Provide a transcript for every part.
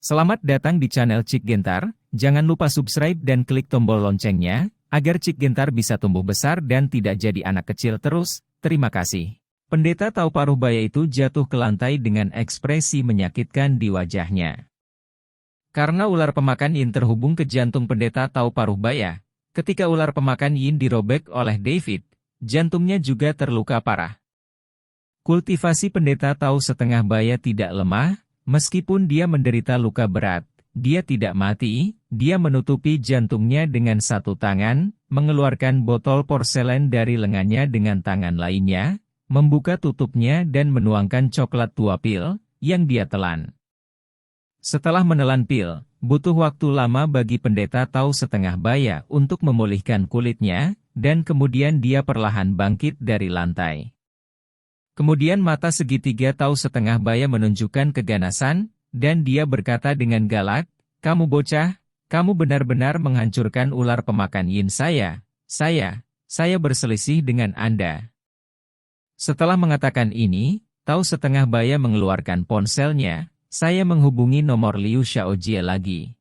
Selamat datang di channel Cik Gentar, jangan lupa subscribe dan klik tombol loncengnya, agar Cik Gentar bisa tumbuh besar dan tidak jadi anak kecil terus, terima kasih. Pendeta tahu paruh baya itu jatuh ke lantai dengan ekspresi menyakitkan di wajahnya. Karena ular pemakan yin terhubung ke jantung pendeta tahu paruh baya, ketika ular pemakan yin dirobek oleh David, jantungnya juga terluka parah. Kultivasi pendeta tahu setengah baya tidak lemah. Meskipun dia menderita luka berat, dia tidak mati, dia menutupi jantungnya dengan satu tangan, mengeluarkan botol porselen dari lengannya dengan tangan lainnya, membuka tutupnya dan menuangkan coklat tua pil, yang dia telan. Setelah menelan pil, butuh waktu lama bagi pendeta tahu setengah baya untuk memulihkan kulitnya, dan kemudian dia perlahan bangkit dari lantai. Kemudian mata segitiga tahu setengah baya menunjukkan keganasan, dan dia berkata dengan galak, "Kamu bocah, kamu benar-benar menghancurkan ular pemakan yin saya berselisih dengan Anda." Setelah mengatakan ini, tahu setengah baya mengeluarkan ponselnya, "Saya menghubungi nomor Liu Xiaojie lagi."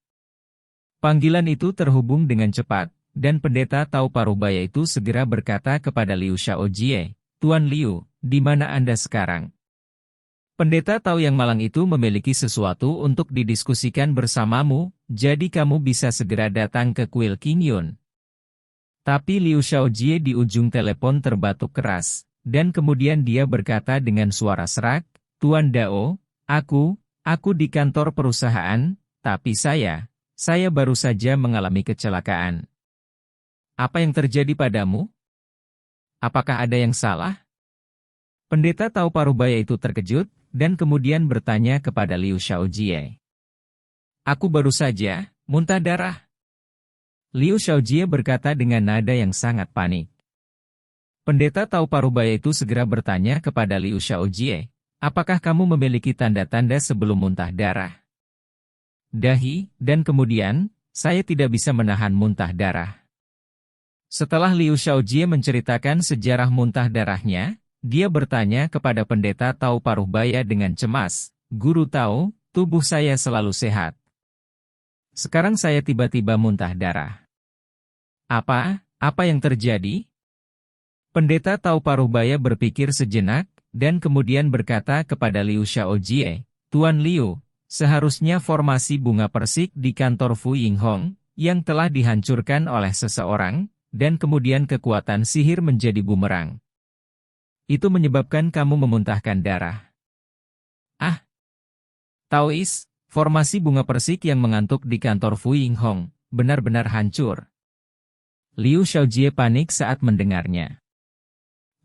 Panggilan itu terhubung dengan cepat, dan pendeta tahu paruh baya itu segera berkata kepada Liu Xiaojie, "Tuan Liu, di mana Anda sekarang?" Pendeta tahu yang malang itu memiliki sesuatu untuk didiskusikan bersamamu, jadi kamu bisa segera datang ke kuil Qingyun. Tapi Liu Xiaojie di ujung telepon terbatuk keras, dan kemudian dia berkata dengan suara serak, "Tuan Dao, aku di kantor perusahaan, tapi saya baru saja mengalami kecelakaan." "Apa yang terjadi padamu? Apakah ada yang salah?" Pendeta tahu paruh baya itu terkejut, dan kemudian bertanya kepada Liu Xiaojie. "Aku baru saja muntah darah." Liu Xiaojie berkata dengan nada yang sangat panik. Pendeta tahu paruh baya itu segera bertanya kepada Liu Xiaojie, "Apakah kamu memiliki tanda-tanda sebelum muntah darah?" "Dahi, dan kemudian, saya tidak bisa menahan muntah darah." Setelah Liu Xiaojie menceritakan sejarah muntah darahnya, dia bertanya kepada pendeta tahu paruh baya dengan cemas, "Guru tahu, tubuh saya selalu sehat. Sekarang saya tiba-tiba muntah darah. Apa yang terjadi?" Pendeta tahu paruh baya berpikir sejenak, dan kemudian berkata kepada Liu Xiaojie, "Tuan Liu, seharusnya formasi bunga persik di kantor Fu Yinghong, yang telah dihancurkan oleh seseorang, dan kemudian kekuatan sihir menjadi bumerang. Itu menyebabkan kamu memuntahkan darah." Taois, formasi bunga persik yang mengantuk di kantor Fu Yinghong, benar-benar hancur. Liu Xiaojie panik saat mendengarnya.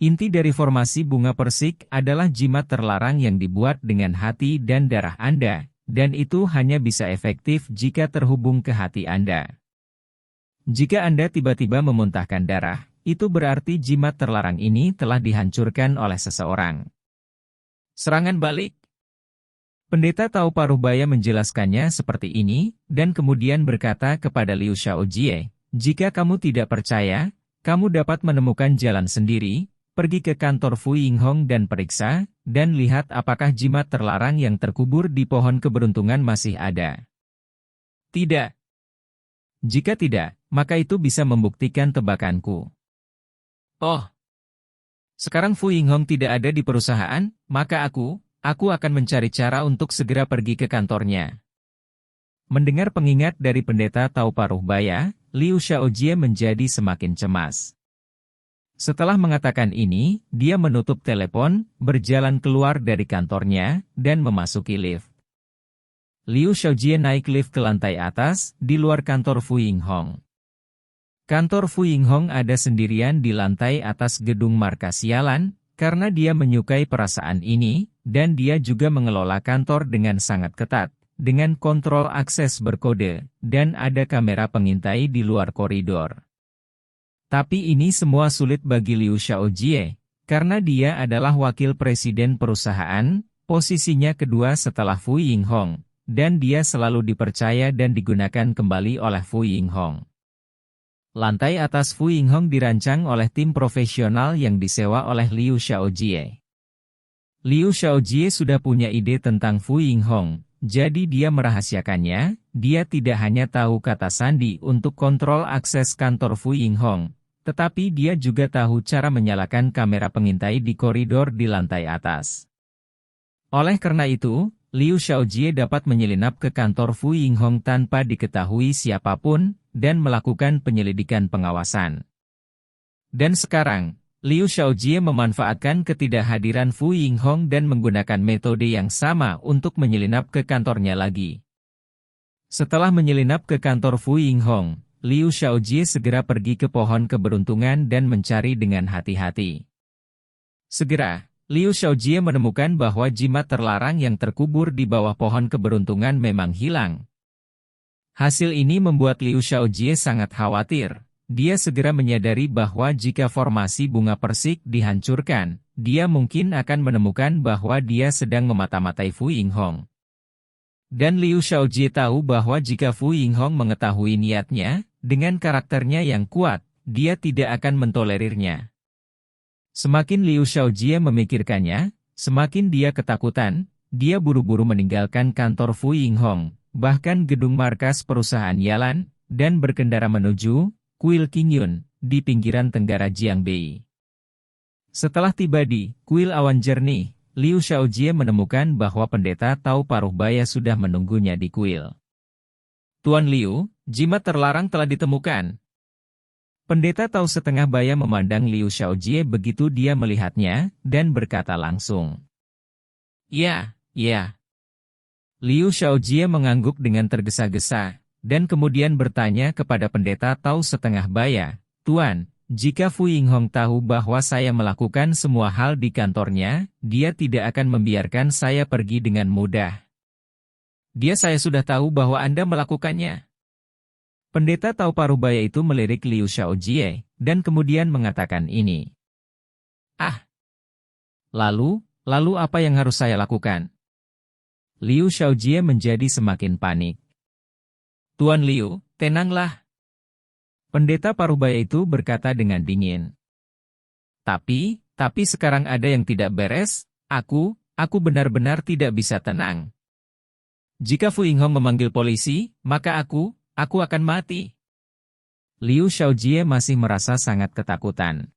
Inti dari formasi bunga persik adalah jimat terlarang yang dibuat dengan hati dan darah Anda, dan itu hanya bisa efektif jika terhubung ke hati Anda. Jika Anda tiba-tiba memuntahkan darah, itu berarti jimat terlarang ini telah dihancurkan oleh seseorang. Serangan balik. Pendeta tahu paruh baya menjelaskannya seperti ini, dan kemudian berkata kepada Liu Xiaojie, "Jika kamu tidak percaya, kamu dapat menemukan jalan sendiri, pergi ke kantor Fu Yinghong dan periksa, dan lihat apakah jimat terlarang yang terkubur di pohon keberuntungan masih ada. Tidak. Jika tidak, maka itu bisa membuktikan tebakanku." "Oh, sekarang Fu Yinghong tidak ada di perusahaan, maka aku akan mencari cara untuk segera pergi ke kantornya." Mendengar pengingat dari pendeta tahu paruh baya, Liu Xiaojie menjadi semakin cemas. Setelah mengatakan ini, dia menutup telepon, berjalan keluar dari kantornya, dan memasuki lift. Liu Xiaojie naik lift ke lantai atas, di luar kantor Fu Yinghong. Kantor Fu Yinghong ada sendirian di lantai atas gedung markas sialan, karena dia menyukai perasaan ini, dan dia juga mengelola kantor dengan sangat ketat, dengan kontrol akses berkode, dan ada kamera pengintai di luar koridor. Tapi ini semua sulit bagi Liu Xiaojie, karena dia adalah wakil presiden perusahaan, posisinya kedua setelah Fu Yinghong, dan dia selalu dipercaya dan digunakan kembali oleh Fu Yinghong. Lantai atas Fu Yinghong dirancang oleh tim profesional yang disewa oleh Liu Xiaojie. Liu Xiaojie sudah punya ide tentang Fu Yinghong, jadi dia merahasiakannya. Dia tidak hanya tahu kata sandi untuk kontrol akses kantor Fu Yinghong, tetapi dia juga tahu cara menyalakan kamera pengintai di koridor di lantai atas. Oleh karena itu, Liu Shaojie dapat menyelinap ke kantor Fu Yinghong tanpa diketahui siapapun, dan melakukan penyelidikan pengawasan. Dan sekarang, Liu Shaojie memanfaatkan ketidakhadiran Fu Yinghong dan menggunakan metode yang sama untuk menyelinap ke kantornya lagi. Setelah menyelinap ke kantor Fu Yinghong, Liu Shaojie segera pergi ke pohon keberuntungan dan mencari dengan hati-hati. Segera, Liu Shaojie menemukan bahwa jimat terlarang yang terkubur di bawah pohon keberuntungan memang hilang. Hasil ini membuat Liu Shaojie sangat khawatir. Dia segera menyadari bahwa jika formasi bunga persik dihancurkan, dia mungkin akan menemukan bahwa dia sedang memata-matai Fu Yinghong. Dan Liu Shaojie tahu bahwa jika Fu Yinghong mengetahui niatnya, dengan karakternya yang kuat, dia tidak akan mentolerirnya. Semakin Liu Shaojie memikirkannya, semakin dia ketakutan. Dia buru-buru meninggalkan kantor Fu Yinghong, bahkan gedung markas perusahaan Yalan, dan berkendara menuju Kuil Qingyun, di pinggiran tenggara Jiangbei. Setelah tiba di Kuil Awan Jernih, Liu Shaojie menemukan bahwa pendeta Tao Paruhbaya sudah menunggunya di kuil. Tuan Liu, jimat terlarang telah ditemukan. Pendeta Tao setengah baya memandang Liu Shaojie begitu dia melihatnya, dan berkata langsung. Ya. Liu Shaojie mengangguk dengan tergesa-gesa, dan kemudian bertanya kepada pendeta Tao setengah baya, Tuan, jika Fu Yinghong tahu bahwa saya melakukan semua hal di kantornya, dia tidak akan membiarkan saya pergi dengan mudah. Saya sudah tahu bahwa Anda melakukannya. Pendeta Tao Paruhbaya itu melirik Liu Shaojie, dan kemudian mengatakan ini. Lalu apa yang harus saya lakukan? Liu Shaojie menjadi semakin panik. Tuan Liu, tenanglah. Pendeta Paruhbaya itu berkata dengan dingin. Tapi sekarang ada yang tidak beres, aku benar-benar tidak bisa tenang. Jika Fu Yinghong memanggil polisi, maka aku akan mati. Liu Shaojie masih merasa sangat ketakutan.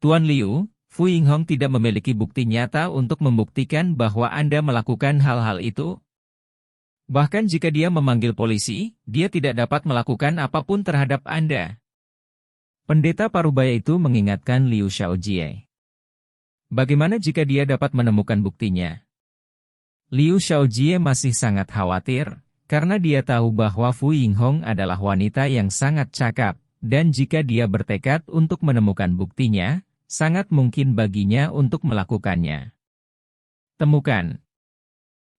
Tuan Liu, Fu Yinghong tidak memiliki bukti nyata untuk membuktikan bahwa Anda melakukan hal-hal itu. Bahkan jika dia memanggil polisi, dia tidak dapat melakukan apapun terhadap Anda. Pendeta Paruhbaya itu mengingatkan Liu Shaojie. Bagaimana jika dia dapat menemukan buktinya? Liu Shaojie masih sangat khawatir, karena dia tahu bahwa Fu Yinghong adalah wanita yang sangat cakap, dan jika dia bertekad untuk menemukan buktinya, sangat mungkin baginya untuk melakukannya. Temukan.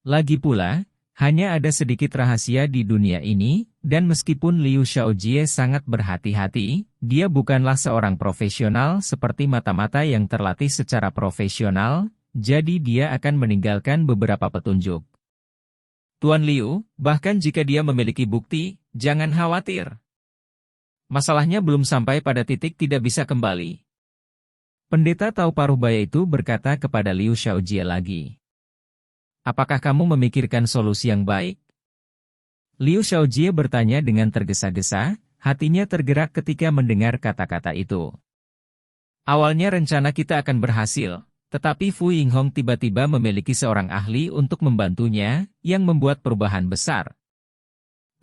Lagi pula, hanya ada sedikit rahasia di dunia ini, dan meskipun Liu Shaojie sangat berhati-hati, dia bukanlah seorang profesional seperti mata-mata yang terlatih secara profesional, jadi dia akan meninggalkan beberapa petunjuk. Tuan Liu, bahkan jika dia memiliki bukti, jangan khawatir. Masalahnya belum sampai pada titik tidak bisa kembali. Pendeta Tao Paruhbaya itu berkata kepada Liu Shaojie lagi. Apakah kamu memikirkan solusi yang baik? Liu Shaojie bertanya dengan tergesa-gesa, hatinya tergerak ketika mendengar kata-kata itu. Awalnya rencana kita akan berhasil, tetapi Fu Yinghong tiba-tiba memiliki seorang ahli untuk membantunya, yang membuat perubahan besar.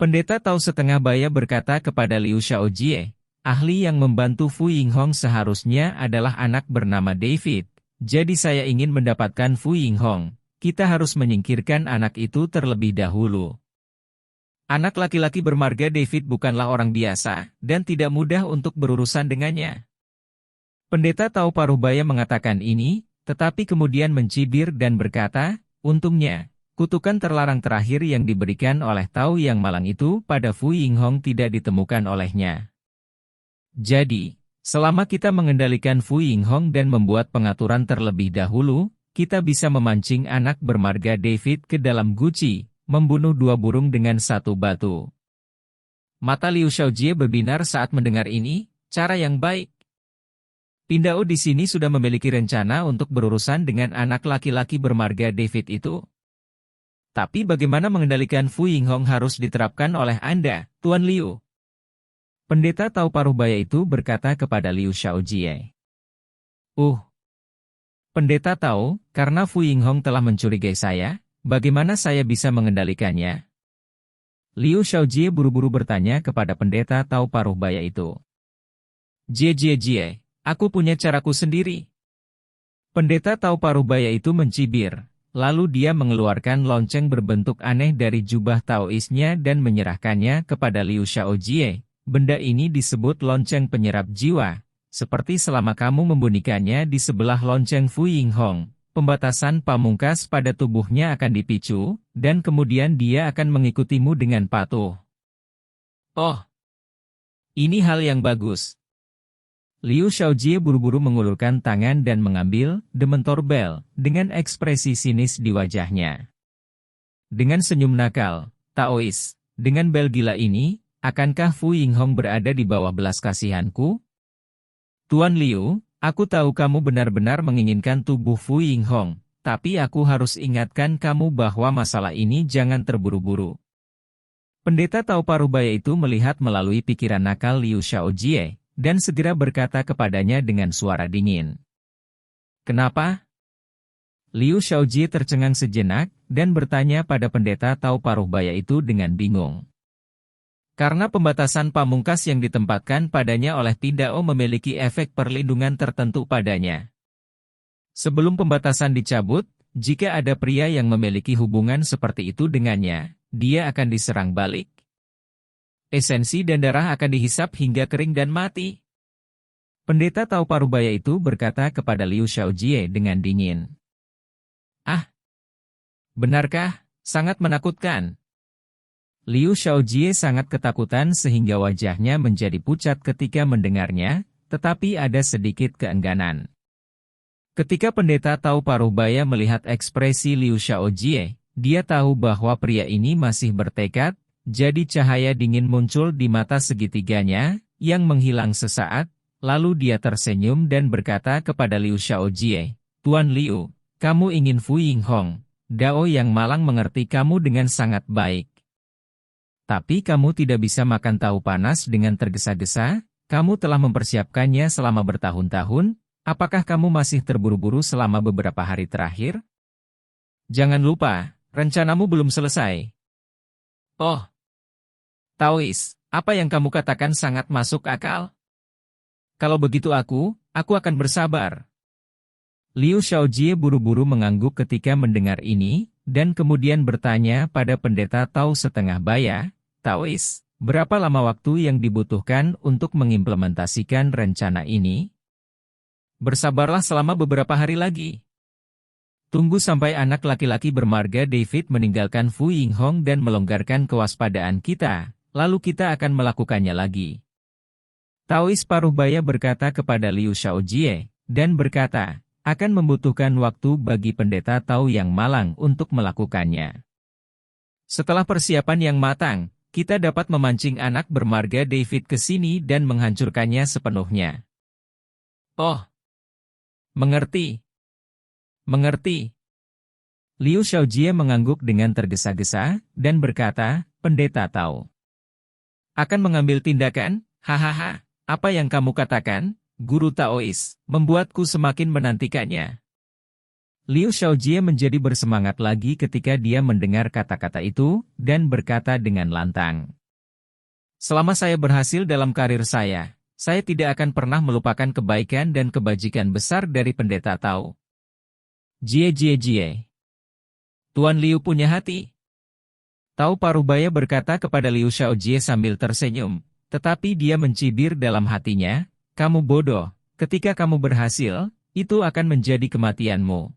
Pendeta Tao setengah baya berkata kepada Liu Shaojie, ahli yang membantu Fu Yinghong seharusnya adalah anak bernama David, jadi saya ingin mendapatkan Fu Yinghong. Kita harus menyingkirkan anak itu terlebih dahulu. Anak laki-laki bermarga David bukanlah orang biasa, dan tidak mudah untuk berurusan dengannya. Pendeta Tao Paruhbaya mengatakan ini, tetapi kemudian mencibir dan berkata, untungnya, kutukan terlarang terakhir yang diberikan oleh Tao yang malang itu pada Fu Yinghong tidak ditemukan olehnya. Jadi, selama kita mengendalikan Fu Yinghong dan membuat pengaturan terlebih dahulu, kita bisa memancing anak bermarga David ke dalam guci, membunuh dua burung dengan satu batu. Mata Liu Shaojie berbinar saat mendengar ini, cara yang baik. Pindao di sini sudah memiliki rencana untuk berurusan dengan anak laki-laki bermarga David itu. Tapi bagaimana mengendalikan Fu Yinghong harus diterapkan oleh Anda, Tuan Liu? Pendeta tahu paruh baya itu berkata kepada Liu Shaojie. Pendeta tahu, karena Fu Yinghong telah mencurigai saya, bagaimana saya bisa mengendalikannya? Liu Shaojie buru-buru bertanya kepada pendeta tahu paruh baya itu. Jie, aku punya caraku sendiri. Pendeta tahu paruh baya itu mencibir, lalu dia mengeluarkan lonceng berbentuk aneh dari jubah Taoisnya dan menyerahkannya kepada Liu Shaojie. Benda ini disebut lonceng penyerap jiwa. Seperti selama kamu membunyikannya di sebelah lonceng Fu Yinghong, pembatasan pamungkas pada tubuhnya akan dipicu, dan kemudian dia akan mengikutimu dengan patuh. Oh, ini hal yang bagus. Liu Shaojie buru-buru mengulurkan tangan dan mengambil Dementor Bell dengan ekspresi sinis di wajahnya. Dengan senyum nakal, Taois, dengan bel gila ini, akankah Fu Yinghong berada di bawah belas kasihanku? Tuan Liu, aku tahu kamu benar-benar menginginkan tubuh Fu Yinghong, tapi aku harus ingatkan kamu bahwa masalah ini jangan terburu-buru. Pendeta tahu paruh baya itu melihat melalui pikiran nakal Liu Shaojie, dan segera berkata kepadanya dengan suara dingin. Kenapa? Liu Shaojie tercengang sejenak, dan bertanya pada pendeta tahu paruh baya itu dengan bingung. Karena pembatasan pamungkas yang ditempatkan padanya oleh Pindao memiliki efek perlindungan tertentu padanya. Sebelum pembatasan dicabut, jika ada pria yang memiliki hubungan seperti itu dengannya, dia akan diserang balik. Esensi dan darah akan dihisap hingga kering dan mati. Pendeta tahu paruh baya itu berkata kepada Liu Shaojie dengan dingin. Benarkah? Sangat menakutkan. Liu Shaojie sangat ketakutan sehingga wajahnya menjadi pucat ketika mendengarnya, tetapi ada sedikit keengganan. Ketika pendeta tahu paruh baya melihat ekspresi Liu Shaojie, dia tahu bahwa pria ini masih bertekad. Jadi cahaya dingin muncul di mata segitiganya, yang menghilang sesaat, lalu dia tersenyum dan berkata kepada Liu Shaojie, Tuan Liu, kamu ingin Fu Yinghong, Dao yang malang mengerti kamu dengan sangat baik. Tapi kamu tidak bisa makan tahu panas dengan tergesa-gesa, kamu telah mempersiapkannya selama bertahun-tahun, apakah kamu masih terburu-buru selama beberapa hari terakhir? Jangan lupa, rencanamu belum selesai. Oh, Taois, apa yang kamu katakan sangat masuk akal. Kalau begitu aku akan bersabar. Liu Shaojie buru-buru mengangguk ketika mendengar ini, dan kemudian bertanya pada pendeta Tao setengah baya, Taois, berapa lama waktu yang dibutuhkan untuk mengimplementasikan rencana ini? Bersabarlah selama beberapa hari lagi. Tunggu sampai anak laki-laki bermarga David meninggalkan Fu Yinghong dan melonggarkan kewaspadaan kita. Lalu kita akan melakukannya lagi. Taois paruh baya berkata kepada Liu Shaojie, dan berkata, akan membutuhkan waktu bagi pendeta Tao yang malang untuk melakukannya. Setelah persiapan yang matang, kita dapat memancing anak bermarga David ke sini dan menghancurkannya sepenuhnya. Oh, mengerti. Liu Shaojie mengangguk dengan tergesa-gesa, dan berkata, pendeta Tao akan mengambil tindakan, hahaha, apa yang kamu katakan, Guru Taois, membuatku semakin menantikannya. Liu Shaojie menjadi bersemangat lagi ketika dia mendengar kata-kata itu, dan berkata dengan lantang. Selama saya berhasil dalam karir saya tidak akan pernah melupakan kebaikan dan kebajikan besar dari pendeta Tao. Jie. Tuan Liu punya hati. Tao paruh baya berkata kepada Liu Shaojie sambil tersenyum, tetapi dia mencibir dalam hatinya, kamu bodoh, ketika kamu berhasil, itu akan menjadi kematianmu.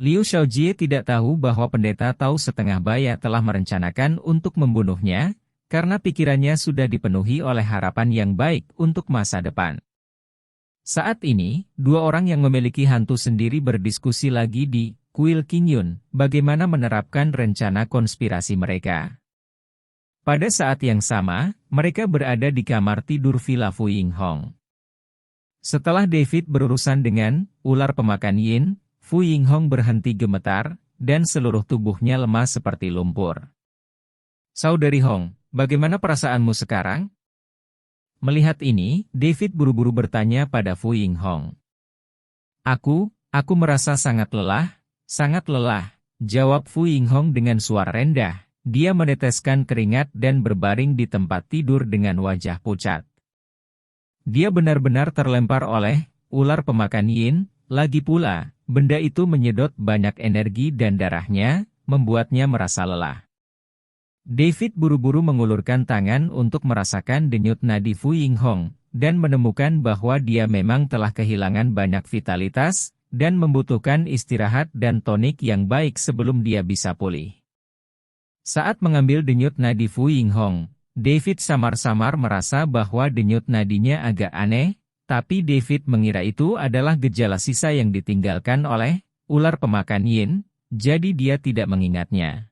Liu Shaojie tidak tahu bahwa pendeta Tao setengah baya telah merencanakan untuk membunuhnya, karena pikirannya sudah dipenuhi oleh harapan yang baik untuk masa depan. Saat ini, dua orang yang memiliki hantu sendiri berdiskusi lagi di Kuil Qingyun, bagaimana menerapkan rencana konspirasi mereka. Pada saat yang sama, mereka berada di kamar tidur Villa Fu Yinghong. Setelah David berurusan dengan ular pemakan yin, Fu Yinghong berhenti gemetar, dan seluruh tubuhnya lemas seperti lumpur. Saudari Hong, bagaimana perasaanmu sekarang? Melihat ini, David buru-buru bertanya pada Fu Yinghong. Aku merasa sangat lelah, jawab Fu Yinghong dengan suara rendah. Dia meneteskan keringat dan berbaring di tempat tidur dengan wajah pucat. Dia benar-benar terlempar oleh ular pemakan yin, lagi pula, benda itu menyedot banyak energi dan darahnya, membuatnya merasa lelah. David buru-buru mengulurkan tangan untuk merasakan denyut nadi Fu Yinghong, dan menemukan bahwa dia memang telah kehilangan banyak vitalitas, dan membutuhkan istirahat dan tonik yang baik sebelum dia bisa pulih. Saat mengambil denyut nadi Fu Yinghong, David samar-samar merasa bahwa denyut nadinya agak aneh, tapi David mengira itu adalah gejala sisa yang ditinggalkan oleh ular pemakan yin, jadi dia tidak mengingatnya.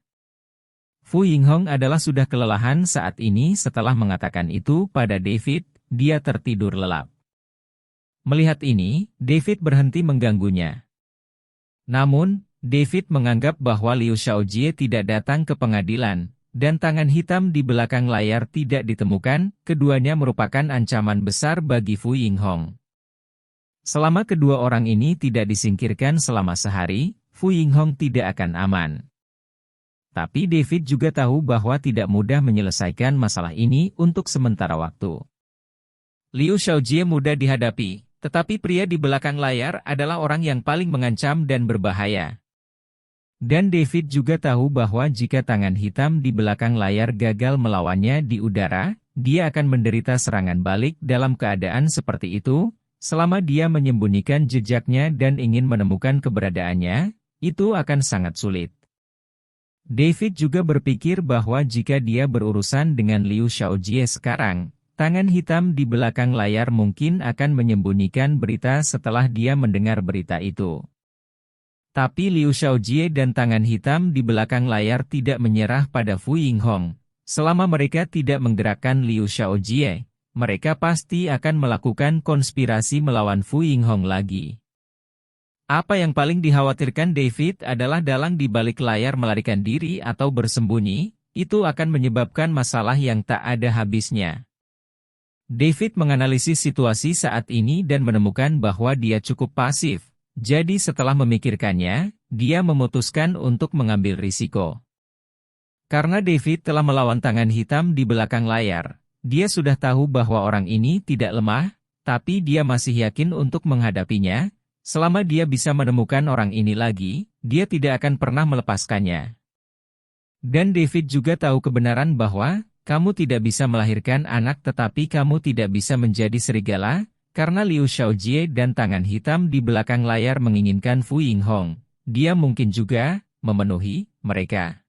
Fu Yinghong adalah sudah kelelahan saat ini setelah mengatakan itu pada David, dia tertidur lelap. Melihat ini, David berhenti mengganggunya. Namun, David menganggap bahwa Liu Shaojie tidak datang ke pengadilan, dan tangan hitam di belakang layar tidak ditemukan, keduanya merupakan ancaman besar bagi Fu Yinghong. Selama kedua orang ini tidak disingkirkan selama sehari, Fu Yinghong tidak akan aman. Tapi David juga tahu bahwa tidak mudah menyelesaikan masalah ini untuk sementara waktu. Liu Shaojie mudah dihadapi, tetapi pria di belakang layar adalah orang yang paling mengancam dan berbahaya. Dan David juga tahu bahwa jika tangan hitam di belakang layar gagal melawannya di udara, dia akan menderita serangan balik dalam keadaan seperti itu, selama dia menyembunyikan jejaknya dan ingin menemukan keberadaannya, itu akan sangat sulit. David juga berpikir bahwa jika dia berurusan dengan Liu Shaojie sekarang, tangan hitam di belakang layar mungkin akan menyembunyikan berita setelah dia mendengar berita itu. Tapi Liu Shaojie dan tangan hitam di belakang layar tidak menyerah pada Fu Yinghong. Selama mereka tidak menggerakkan Liu Shaojie, mereka pasti akan melakukan konspirasi melawan Fu Yinghong lagi. Apa yang paling dikhawatirkan David adalah dalang di balik layar melarikan diri atau bersembunyi, itu akan menyebabkan masalah yang tak ada habisnya. David menganalisis situasi saat ini dan menemukan bahwa dia cukup pasif, jadi setelah memikirkannya, dia memutuskan untuk mengambil risiko. Karena David telah melawan tangan hitam di belakang layar, dia sudah tahu bahwa orang ini tidak lemah, tapi dia masih yakin untuk menghadapinya. Selama dia bisa menemukan orang ini lagi, dia tidak akan pernah melepaskannya. Dan David juga tahu kebenaran bahwa, kamu tidak bisa melahirkan anak tetapi kamu tidak bisa menjadi serigala, karena Liu Shaojie dan tangan hitam di belakang layar menginginkan Fu Yinghong. Dia mungkin juga memenuhi mereka.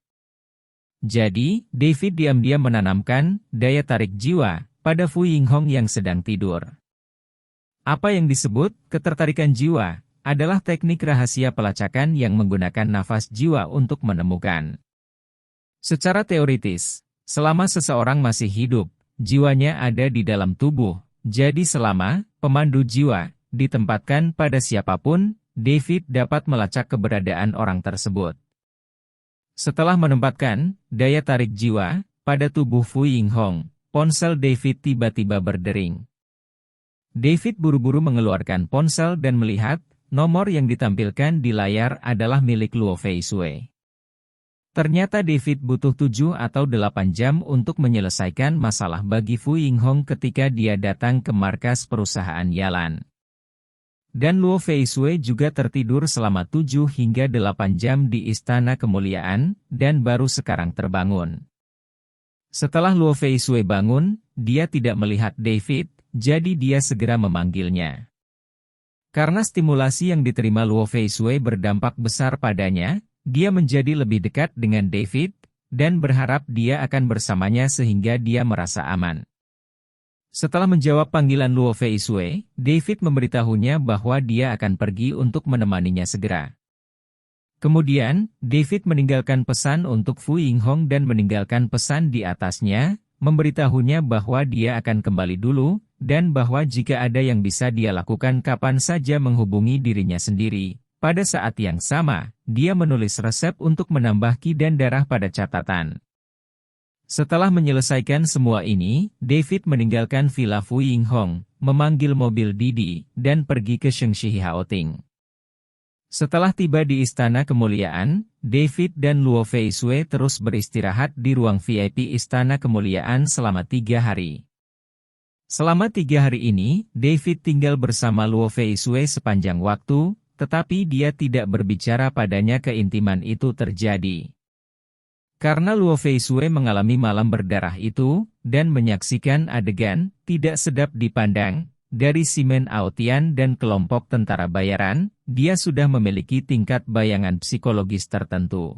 Jadi, David diam-diam menanamkan daya tarik jiwa pada Fu Yinghong yang sedang tidur. Apa yang disebut ketertarikan jiwa adalah teknik rahasia pelacakan yang menggunakan nafas jiwa untuk menemukan. Secara teoritis, selama seseorang masih hidup, jiwanya ada di dalam tubuh. Jadi selama pemandu jiwa ditempatkan pada siapapun, David dapat melacak keberadaan orang tersebut. Setelah menempatkan daya tarik jiwa pada tubuh Fu Yinghong, ponsel David tiba-tiba berdering. David buru-buru mengeluarkan ponsel dan melihat, nomor yang ditampilkan di layar adalah milik Luo Feisue. Ternyata David butuh 7 atau 8 jam untuk menyelesaikan masalah bagi Fu Yinghong ketika dia datang ke markas perusahaan Yalan. Dan Luo Feisue juga tertidur selama 7 hingga 8 jam di Istana Kemuliaan, dan baru sekarang terbangun. Setelah Luo Feisue bangun, dia tidak melihat David, jadi dia segera memanggilnya. Karena stimulasi yang diterima Luo Feisue berdampak besar padanya, dia menjadi lebih dekat dengan David, dan berharap dia akan bersamanya sehingga dia merasa aman. Setelah menjawab panggilan Luo Feisue, David memberitahunya bahwa dia akan pergi untuk menemaninya segera. Kemudian, David meninggalkan pesan untuk Fu Yinghong dan meninggalkan pesan di atasnya, memberitahunya bahwa dia akan kembali dulu, dan bahwa jika ada yang bisa dia lakukan kapan saja menghubungi dirinya sendiri, Pada saat yang sama, dia menulis resep untuk menambah qi dan darah pada catatan. Setelah menyelesaikan semua ini, David meninggalkan Villa Fu Yinghong, memanggil mobil Didi, dan pergi ke Shengshi Haoting. Setelah tiba di Istana Kemuliaan, David dan Luo Feisue terus beristirahat di ruang VIP Istana Kemuliaan selama 3 hari. Selama 3 hari ini, David tinggal bersama Luo Feisue sepanjang waktu, tetapi dia tidak berbicara padanya keintiman itu terjadi. Karena Luo Feisue mengalami malam berdarah itu, dan menyaksikan adegan tidak sedap dipandang, dari Simen Aotian dan kelompok tentara bayaran, dia sudah memiliki tingkat bayangan psikologis tertentu.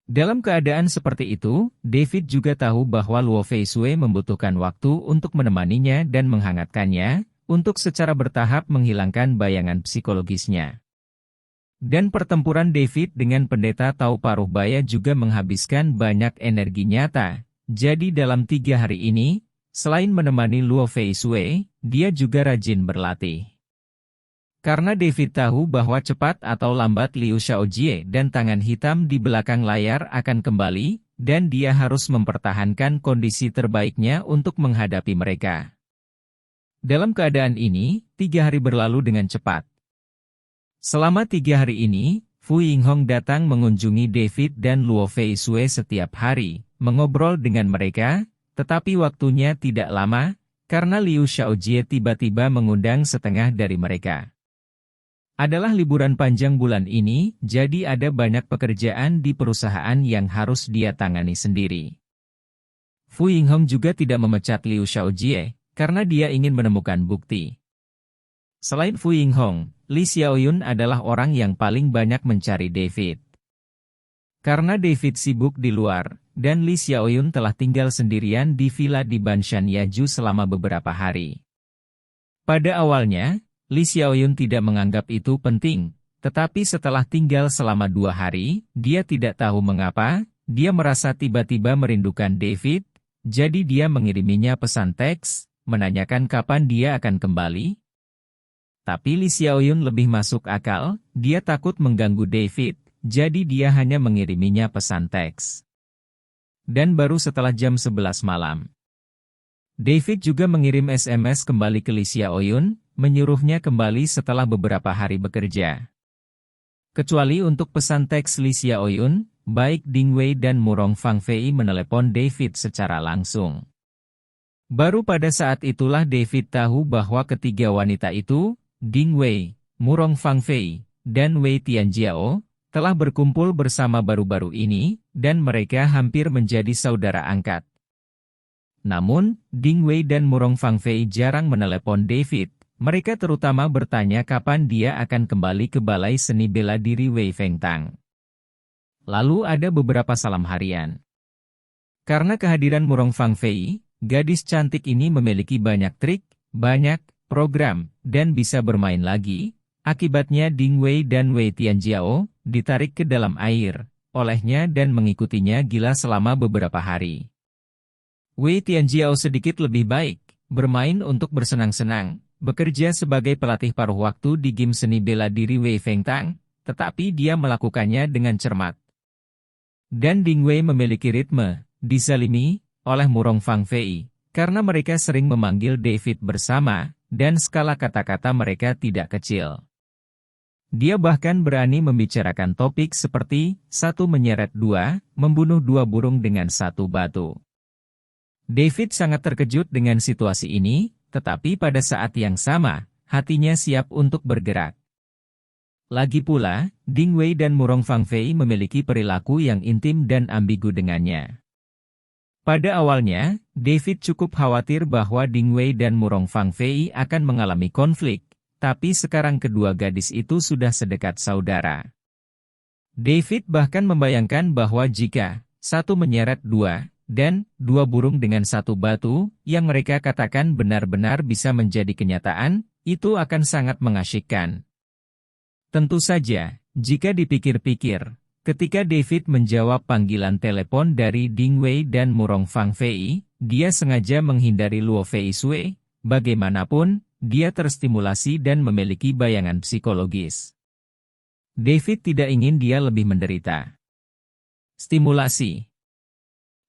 Dalam keadaan seperti itu, David juga tahu bahwa Luo Feisue membutuhkan waktu untuk menemaninya dan menghangatkannya, untuk secara bertahap menghilangkan bayangan psikologisnya. Dan pertempuran David dengan pendeta Tau Paruh Baya juga menghabiskan banyak energi nyata. Jadi dalam 3 hari ini, selain menemani Luo Feisue, dia juga rajin berlatih. Karena David tahu bahwa cepat atau lambat Liu Xiaojie dan tangan hitam di belakang layar akan kembali, dan dia harus mempertahankan kondisi terbaiknya untuk menghadapi mereka. Dalam keadaan ini, 3 hari berlalu dengan cepat. Selama 3 hari ini, Fu Yinghong datang mengunjungi David dan Luo Feisue setiap hari, mengobrol dengan mereka, tetapi waktunya tidak lama, karena Liu Xiaojie tiba-tiba mengundang setengah dari mereka. Adalah liburan panjang bulan ini, jadi ada banyak pekerjaan di perusahaan yang harus dia tangani sendiri. Fu Yinghong juga tidak memecat Liu Xiaojie, karena dia ingin menemukan bukti. Selain Fu Yinghong, Li Xiaoyun adalah orang yang paling banyak mencari David. Karena David sibuk di luar, dan Li Xiaoyun telah tinggal sendirian di villa di Banshan Yaju selama beberapa hari. Pada awalnya, Li Xiaoyun tidak menganggap itu penting, tetapi setelah tinggal selama 2 hari, dia tidak tahu mengapa, dia merasa tiba-tiba merindukan David, jadi dia mengiriminya pesan teks, menanyakan kapan dia akan kembali. Tapi Li Xiaoyun lebih masuk akal, dia takut mengganggu David, jadi dia hanya mengiriminya pesan teks. Dan baru setelah jam 11 malam, David juga mengirim SMS kembali ke Li Xiaoyun, menyuruhnya kembali setelah beberapa hari bekerja. Kecuali untuk pesan teks Li Xiaoyun, baik Ding Wei dan Murong Fangfei menelepon David secara langsung. Baru pada saat itulah David tahu bahwa ketiga wanita itu, Ding Wei, Murong Fangfei, dan Wei Tianjiao, telah berkumpul bersama baru-baru ini, dan mereka hampir menjadi saudara angkat. Namun, Ding Wei dan Murong Fangfei jarang menelepon David, mereka terutama bertanya kapan dia akan kembali ke Balai Seni Bela Diri Wei Fengtang. Lalu ada beberapa salam harian. Karena kehadiran Murong Fangfei, gadis cantik ini memiliki banyak trik, banyak program, dan bisa bermain lagi, akibatnya Ding Wei dan Wei Tianjiao ditarik ke dalam air, olehnya dan mengikutinya gila selama beberapa hari. Wei Tianjiao sedikit lebih baik, bermain untuk bersenang-senang, bekerja sebagai pelatih paruh waktu di gim seni bela diri Wei Fengtang, tetapi dia melakukannya dengan cermat. Dan Ding Wei memiliki ritme, dizalimi oleh Murong Fangfei, karena mereka sering memanggil David bersama, dan skala kata-kata mereka tidak kecil. Dia bahkan berani membicarakan topik seperti, 1 menyeret 2, membunuh 2 burung dengan 1 batu. David sangat terkejut dengan situasi ini, tetapi pada saat yang sama, hatinya siap untuk bergerak. Lagi pula, Ding Wei dan Murong Fangfei memiliki perilaku yang intim dan ambigu dengannya. Pada awalnya, David cukup khawatir bahwa Ding Wei dan Murong Fangfei akan mengalami konflik, tapi sekarang kedua gadis itu sudah sedekat saudara. David bahkan membayangkan bahwa jika 1 menyeret 2, dan 2 burung dengan 1 batu, yang mereka katakan benar-benar bisa menjadi kenyataan, itu akan sangat mengasyikkan. Tentu saja, jika dipikir-pikir, ketika David menjawab panggilan telepon dari Ding Wei dan Murong Fangfei, dia sengaja menghindari Luo Feisue, bagaimanapun, dia terstimulasi dan memiliki bayangan psikologis. David tidak ingin dia lebih menderita. Stimulasi.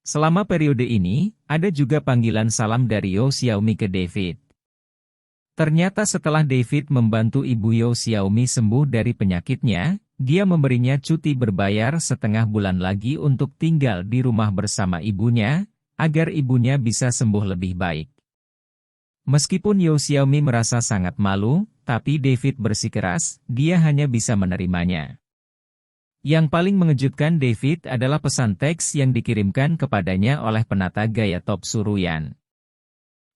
Selama periode ini, ada juga panggilan salam dari Yo Xiaomi ke David. Ternyata setelah David membantu ibu Yo Xiaomi sembuh dari penyakitnya, dia memberinya cuti berbayar setengah bulan lagi untuk tinggal di rumah bersama ibunya, agar ibunya bisa sembuh lebih baik. Meskipun Yo Xiaomi merasa sangat malu, tapi David bersikeras, dia hanya bisa menerimanya. Yang paling mengejutkan David adalah pesan teks yang dikirimkan kepadanya oleh penata gaya top Suruyan.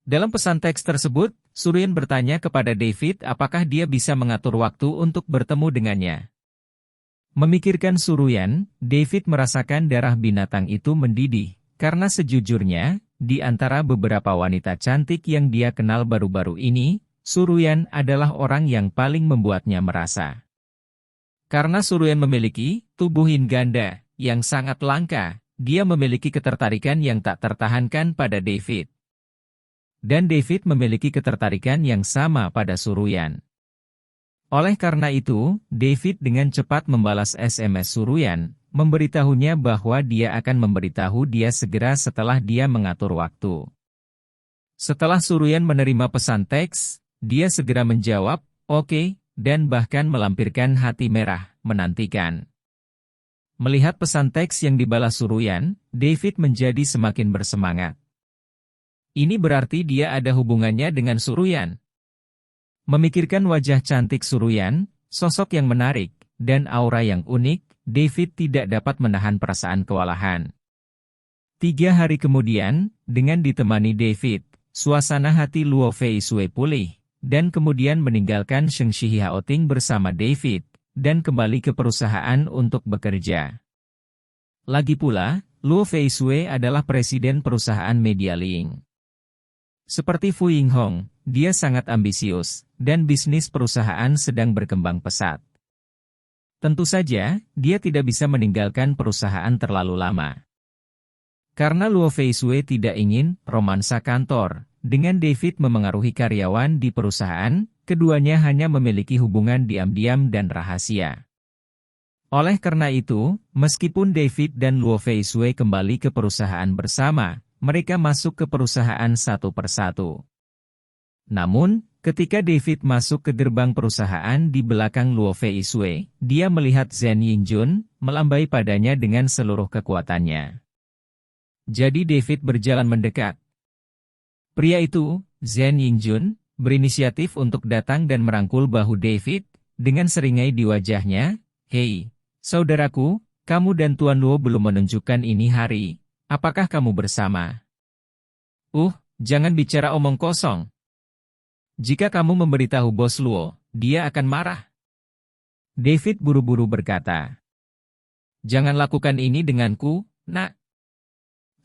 Dalam pesan teks tersebut, Suruyan bertanya kepada David apakah dia bisa mengatur waktu untuk bertemu dengannya. Memikirkan Suruyan, David merasakan darah binatang itu mendidih, karena sejujurnya, di antara beberapa wanita cantik yang dia kenal baru-baru ini, Suruyan adalah orang yang paling membuatnya merasa. Karena Suruyan memiliki tubuh yin ganda yang sangat langka, dia memiliki ketertarikan yang tak tertahankan pada David. Dan David memiliki ketertarikan yang sama pada Suruyan. Oleh karena itu, David dengan cepat membalas SMS Suruyan, memberitahunya bahwa dia akan memberitahu dia segera setelah dia mengatur waktu. Setelah Suruyan menerima pesan teks, dia segera menjawab, "Oke," dan bahkan melampirkan hati merah, menantikan. Melihat pesan teks yang dibalas Suruyan, David menjadi semakin bersemangat. Ini berarti dia ada hubungannya dengan Suruyan. Memikirkan wajah cantik Suruyan, sosok yang menarik, dan aura yang unik, David tidak dapat menahan perasaan kewalahan. 3 hari kemudian, dengan ditemani David, suasana hati Luo Feisue pulih, dan kemudian meninggalkan Sheng Shihaoting bersama David, dan kembali ke perusahaan untuk bekerja. Lagi pula, Luo Feisue adalah presiden perusahaan Media Link. Seperti Fu Yinghong, dia sangat ambisius, dan bisnis perusahaan sedang berkembang pesat. Tentu saja, dia tidak bisa meninggalkan perusahaan terlalu lama. Karena Luo Feisue tidak ingin romansa kantor, dengan David memengaruhi karyawan di perusahaan, keduanya hanya memiliki hubungan diam-diam dan rahasia. Oleh karena itu, meskipun David dan Luo Feisue kembali ke perusahaan bersama, mereka masuk ke perusahaan satu persatu. Namun, ketika David masuk ke gerbang perusahaan di belakang Luo Feisue, dia melihat Zhen Yingjun, melambai padanya dengan seluruh kekuatannya. Jadi David berjalan mendekat. Pria itu, Zhen Yingjun, berinisiatif untuk datang dan merangkul bahu David, dengan seringai di wajahnya, "Hei, saudaraku, kamu dan Tuan Luo belum menunjukkan ini hari. Apakah kamu bersama?" Jangan bicara omong kosong. Jika kamu memberitahu Bos Luo, dia akan marah. David buru-buru berkata. Jangan lakukan ini denganku, nak.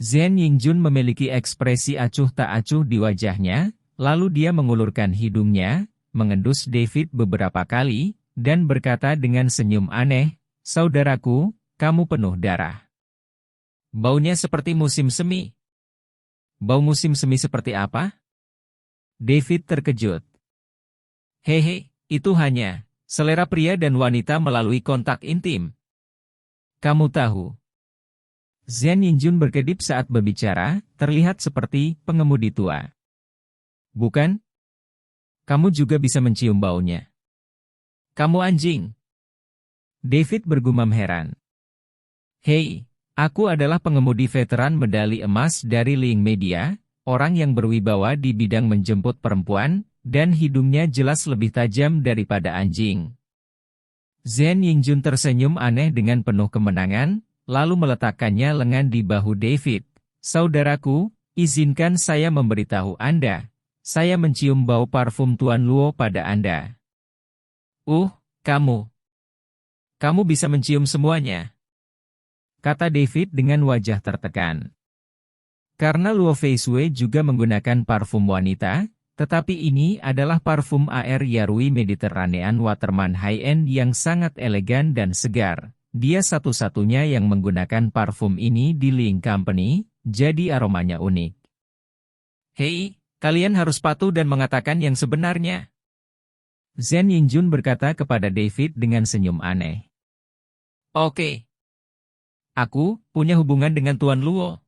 Zhen Yingjun memiliki ekspresi acuh tak acuh di wajahnya, lalu dia mengulurkan hidungnya, mengendus David beberapa kali, dan berkata dengan senyum aneh, "Saudaraku, kamu penuh darah. Baunya seperti musim semi." Bau musim semi seperti apa? David terkejut. Hehe, itu hanya selera pria dan wanita melalui kontak intim. Kamu tahu. Zhen Yingjun berkedip saat berbicara, terlihat seperti pengemudi tua. Bukan? Kamu juga bisa mencium baunya. Kamu anjing. David bergumam heran. Hei, aku adalah pengemudi veteran medali emas dari Link Media, orang yang berwibawa di bidang menjemput perempuan, dan hidungnya jelas lebih tajam daripada anjing. Zhen Yingjun tersenyum aneh dengan penuh kemenangan, lalu meletakkannya lengan di bahu David. Saudaraku, izinkan saya memberitahu Anda. Saya mencium bau parfum Tuan Luo pada Anda. Kamu. Kamu bisa mencium semuanya. Kata David dengan wajah tertekan. Karena Luo Feisue juga menggunakan parfum wanita, tetapi ini adalah parfum Air Yarui Mediterranean Waterman high-end yang sangat elegan dan segar. Dia satu-satunya yang menggunakan parfum ini di Link Company, jadi aromanya unik. Hei, kalian harus patuh dan mengatakan yang sebenarnya. Zhen Yingjun berkata kepada David dengan senyum aneh. Oke. Aku punya hubungan dengan Tuan Luo.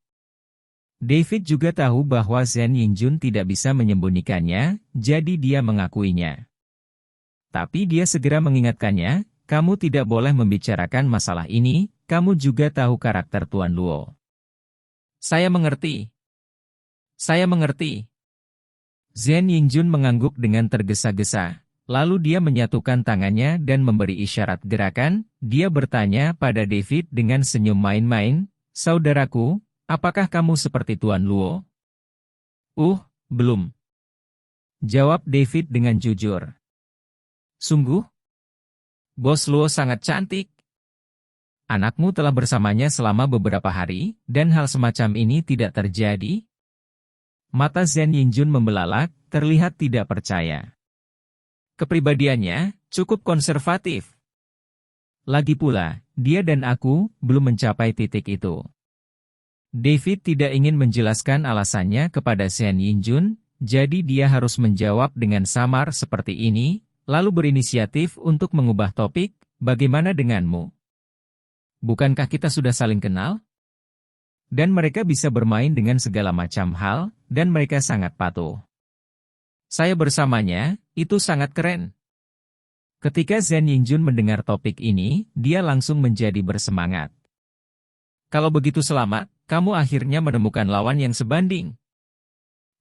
David juga tahu bahwa Zhen Yingjun tidak bisa menyembunyikannya, jadi dia mengakuinya. Tapi dia segera mengingatkannya, kamu tidak boleh membicarakan masalah ini, kamu juga tahu karakter Tuan Luo. Saya mengerti. Saya mengerti. Zhen Yingjun mengangguk dengan tergesa-gesa. Lalu dia menyatukan tangannya dan memberi isyarat gerakan. Dia bertanya pada David dengan senyum main-main, saudaraku, apakah kamu seperti Tuan Luo? Belum. Jawab David dengan jujur. Sungguh? Bos Luo sangat cantik. Anakmu telah bersamanya selama beberapa hari, dan hal semacam ini tidak terjadi? Mata Zhen Yingjun membelalak, terlihat tidak percaya. Kepribadiannya cukup konservatif. Lagi pula, dia dan aku belum mencapai titik itu. David tidak ingin menjelaskan alasannya kepada Zhen Yingjun, jadi dia harus menjawab dengan samar seperti ini, lalu berinisiatif untuk mengubah topik, bagaimana denganmu? Bukankah kita sudah saling kenal? Dan mereka bisa bermain dengan segala macam hal, dan mereka sangat patuh. Saya bersamanya, itu sangat keren. Ketika Zhen Yingjun mendengar topik ini, dia langsung menjadi bersemangat. Kalau begitu selamat, kamu akhirnya menemukan lawan yang sebanding.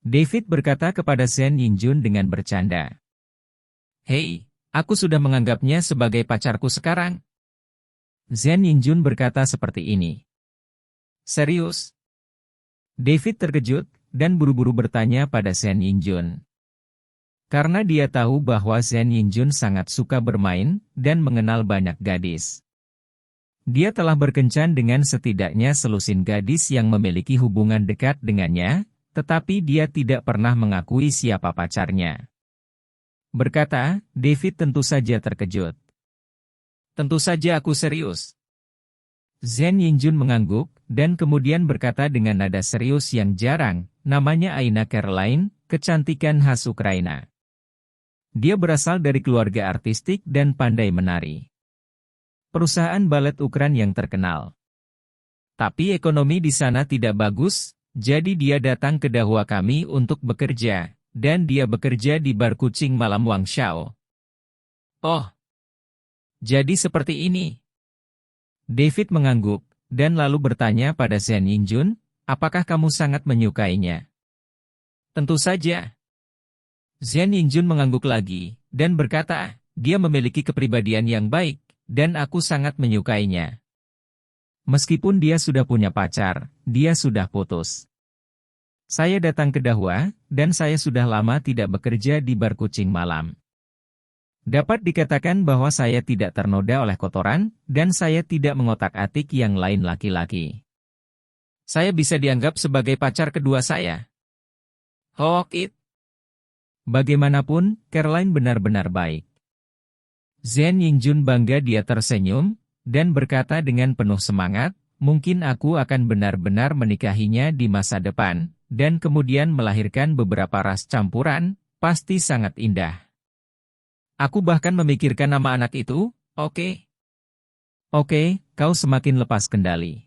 David berkata kepada Zhen Yingjun dengan bercanda. Hei, aku sudah menganggapnya sebagai pacarku sekarang. Zhen Yingjun berkata seperti ini. Serius? David terkejut, dan buru-buru bertanya pada Zhen Yingjun. Karena dia tahu bahwa Zhen Yingjun sangat suka bermain, dan mengenal banyak gadis. Dia telah berkencan dengan setidaknya selusin gadis yang memiliki hubungan dekat dengannya, tetapi dia tidak pernah mengakui siapa pacarnya. Berkata, David tentu saja terkejut. Tentu saja aku serius. Zhen Yingjun mengangguk, dan kemudian berkata dengan nada serius yang jarang, namanya Aina Caroline, kecantikan khas Ukraina. Dia berasal dari keluarga artistik dan pandai menari. Perusahaan balet Ukran yang terkenal. Tapi ekonomi di sana tidak bagus, jadi dia datang ke Dahua kami untuk bekerja, dan dia bekerja di bar kucing malam Wang Xiao. Oh, jadi seperti ini. David mengangguk, dan lalu bertanya pada Zhen Yingjun, apakah kamu sangat menyukainya? Tentu saja. Zhen Yingjun mengangguk lagi, dan berkata, dia memiliki kepribadian yang baik, dan aku sangat menyukainya. Meskipun dia sudah punya pacar, dia sudah putus. Saya datang ke Dahua, dan saya sudah lama tidak bekerja di bar kucing malam. Dapat dikatakan bahwa saya tidak ternoda oleh kotoran, dan saya tidak mengotak-atik yang lain laki-laki. Saya bisa dianggap sebagai pacar kedua saya. Hokit. Bagaimanapun, Caroline benar-benar baik. Zhen Yingjun bangga dia tersenyum, dan berkata dengan penuh semangat, mungkin aku akan benar-benar menikahinya di masa depan, dan kemudian melahirkan beberapa ras campuran, pasti sangat indah. Aku bahkan memikirkan nama anak itu, oke. Oke, kau semakin lepas kendali.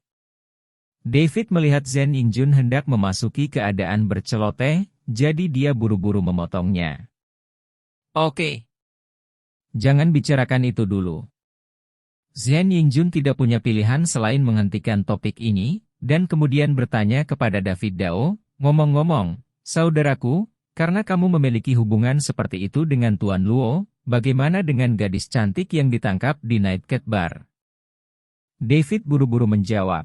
David melihat Zhen Yingjun hendak memasuki keadaan berceloteh, jadi dia buru-buru memotongnya. Oke. Jangan bicarakan itu dulu. Zhen Yingjun tidak punya pilihan selain menghentikan topik ini, dan kemudian bertanya kepada David Dao, ngomong-ngomong, saudaraku, karena kamu memiliki hubungan seperti itu dengan Tuan Luo, bagaimana dengan gadis cantik yang ditangkap di Nightcat Bar? David buru-buru menjawab.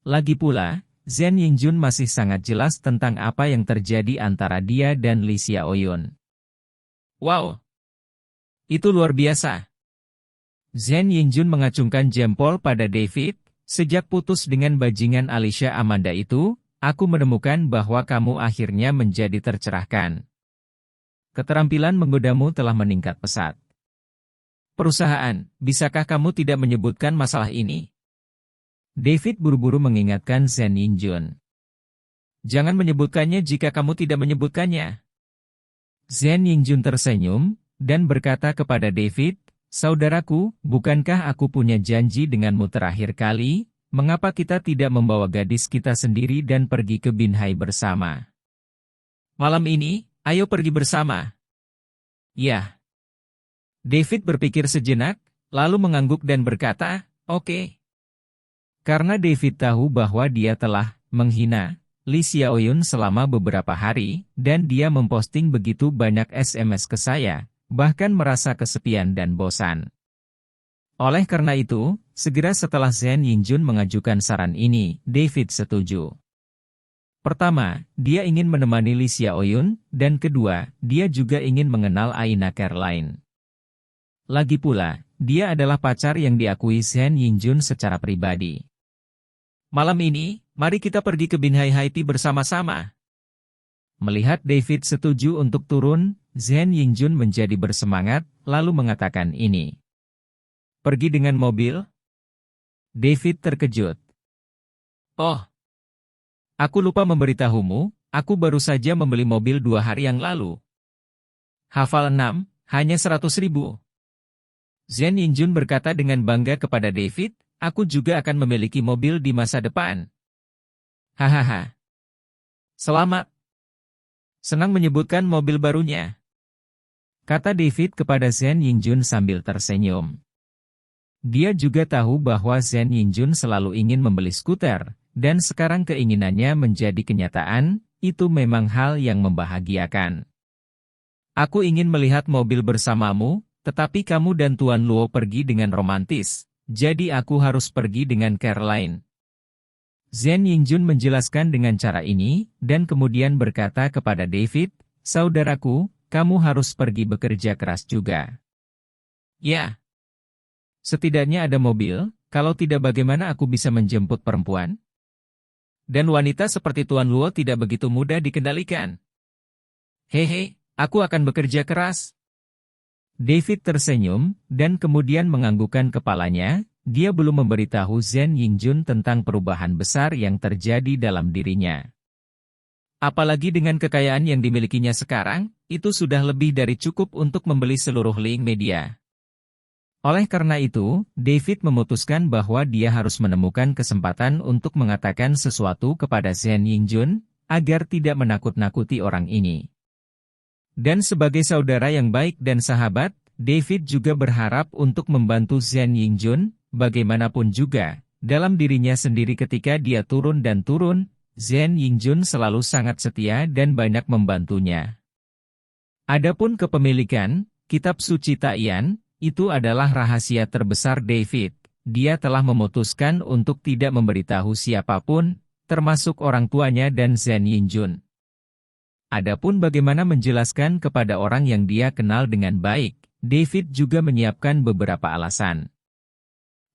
Lagi pula, Zhen Yingjun masih sangat jelas tentang apa yang terjadi antara dia dan Li Xiaoyun. Wow! Itu luar biasa. Zhen Yingjun mengacungkan jempol pada David, sejak putus dengan bajingan Alicia Amanda itu, aku menemukan bahwa kamu akhirnya menjadi tercerahkan. Keterampilan menggodamu telah meningkat pesat. Perusahaan, bisakah kamu tidak menyebutkan masalah ini? David buru-buru mengingatkan Zhen Yingjun. Jangan menyebutkannya jika kamu tidak menyebutkannya. Zhen Yingjun tersenyum, dan berkata kepada David, "Saudaraku, bukankah aku punya janji denganmu terakhir kali? Mengapa kita tidak membawa gadis kita sendiri dan pergi ke Binhai bersama? Malam ini, ayo pergi bersama." Ya. David berpikir sejenak, lalu mengangguk dan berkata, "Oke." Karena David tahu bahwa dia telah menghina Lee Xiaoyun selama beberapa hari, dan dia memposting begitu banyak SMS ke saya, bahkan merasa kesepian dan bosan. Oleh karena itu, segera setelah Zhen Yingjun mengajukan saran ini, David setuju. Pertama, dia ingin menemani Lee Xiaoyun, dan kedua, dia juga ingin mengenal Aina Caroline. Lagi pula, dia adalah pacar yang diakui Zhen Yingjun secara pribadi. "Malam ini, mari kita pergi ke Binhai Haiti bersama-sama." Melihat David setuju untuk turun, Zhen Yingjun menjadi bersemangat, lalu mengatakan ini. "Pergi dengan mobil?" David terkejut. "Oh, aku lupa memberitahumu, aku baru saja membeli mobil 2 hari yang lalu." "Hafal 6, hanya 100.000. Zhen Yingjun berkata dengan bangga kepada David, "Aku juga akan memiliki mobil di masa depan." "Hahaha. Selamat. Senang menyebutkan mobil barunya," kata David kepada Zhen Yingjun sambil tersenyum. Dia juga tahu bahwa Zhen Yingjun selalu ingin membeli skuter, dan sekarang keinginannya menjadi kenyataan, itu memang hal yang membahagiakan. "Aku ingin melihat mobil bersamamu, tetapi kamu dan Tuan Luo pergi dengan romantis, jadi aku harus pergi dengan Caroline." Zhen Yingjun menjelaskan dengan cara ini, dan kemudian berkata kepada David, "Saudaraku, kamu harus pergi bekerja keras juga." "Ya. Setidaknya ada mobil, kalau tidak bagaimana aku bisa menjemput perempuan? Dan wanita seperti Tuan Luo tidak begitu mudah dikendalikan." "Hehe, aku akan bekerja keras." David tersenyum, dan kemudian menganggukkan kepalanya. Dia belum memberitahu Zhen Yingjun tentang perubahan besar yang terjadi dalam dirinya. Apalagi dengan kekayaan yang dimilikinya sekarang, itu sudah lebih dari cukup untuk membeli seluruh link media. Oleh karena itu, David memutuskan bahwa dia harus menemukan kesempatan untuk mengatakan sesuatu kepada Zhen Yingjun, agar tidak menakut-nakuti orang ini. Dan sebagai saudara yang baik dan sahabat, David juga berharap untuk membantu Zhen Yingjun, bagaimanapun juga, dalam dirinya sendiri ketika dia turun, Zhen Yingjun selalu sangat setia dan banyak membantunya. Adapun kepemilikan kitab suci Taiyan, itu adalah rahasia terbesar David. Dia telah memutuskan untuk tidak memberitahu siapapun, termasuk orang tuanya dan Zhen Yingjun. Adapun bagaimana menjelaskan kepada orang yang dia kenal dengan baik, David juga menyiapkan beberapa alasan.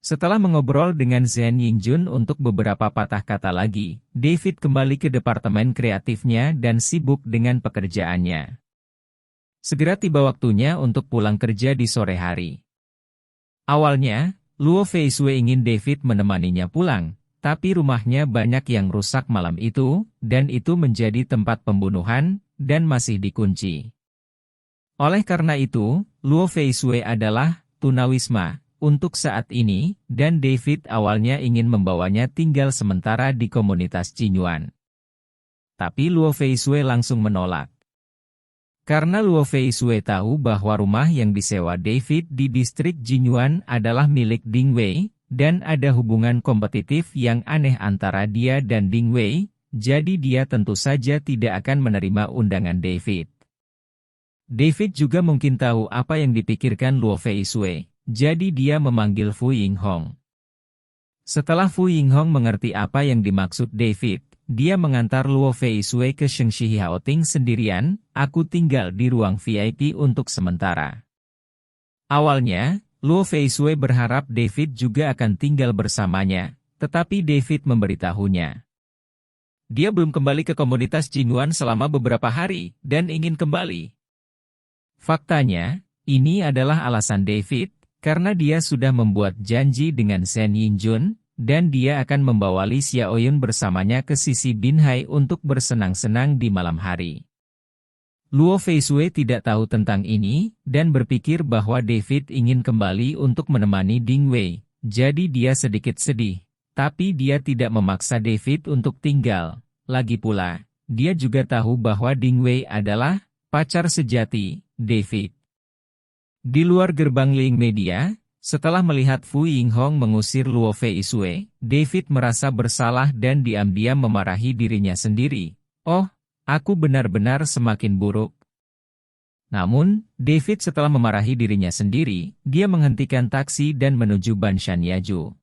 Setelah mengobrol dengan Zhen Yingjun untuk beberapa patah kata lagi, David kembali ke departemen kreatifnya dan sibuk dengan pekerjaannya. Segera tiba waktunya untuk pulang kerja di sore hari. Awalnya, Luo Feisue ingin David menemaninya pulang, tapi rumahnya banyak yang rusak malam itu, dan itu menjadi tempat pembunuhan, dan masih dikunci. Oleh karena itu, Luo Feisue adalah tunawisma untuk saat ini, dan David awalnya ingin membawanya tinggal sementara di komunitas Jinyuan. Tapi Luo Feisue langsung menolak. Karena Luo Feisue tahu bahwa rumah yang disewa David di distrik Jinyuan adalah milik Ding Wei, dan ada hubungan kompetitif yang aneh antara dia dan Ding Wei, jadi dia tentu saja tidak akan menerima undangan David. David juga mungkin tahu apa yang dipikirkan Luo Feisue, jadi dia memanggil Fu Yinghong. Setelah Fu Yinghong mengerti apa yang dimaksud David, dia mengantar Luo Feisue ke Shengshi Haoting sendirian. "Aku tinggal di ruang VIP untuk sementara." Awalnya, Luo Feisue berharap David juga akan tinggal bersamanya, tetapi David memberitahunya. Dia belum kembali ke komunitas Jinyuan selama beberapa hari, dan ingin kembali. Faktanya, ini adalah alasan David, karena dia sudah membuat janji dengan Zhen Yingjun, dan dia akan membawa Lee Xiaoyun bersamanya ke sisi Binhai untuk bersenang-senang di malam hari. Luo Feisue tidak tahu tentang ini, dan berpikir bahwa David ingin kembali untuk menemani Ding Wei, jadi dia sedikit sedih. Tapi dia tidak memaksa David untuk tinggal. Lagi pula, dia juga tahu bahwa Ding Wei adalah pacar sejati David. Di luar gerbang Ling Media, setelah melihat Fu Yinghong mengusir Luo Feisue, David merasa bersalah dan diam-diam memarahi dirinya sendiri. Oh, aku benar-benar semakin buruk. Namun, David setelah memarahi dirinya sendiri, dia menghentikan taksi dan menuju Banshan Yaju.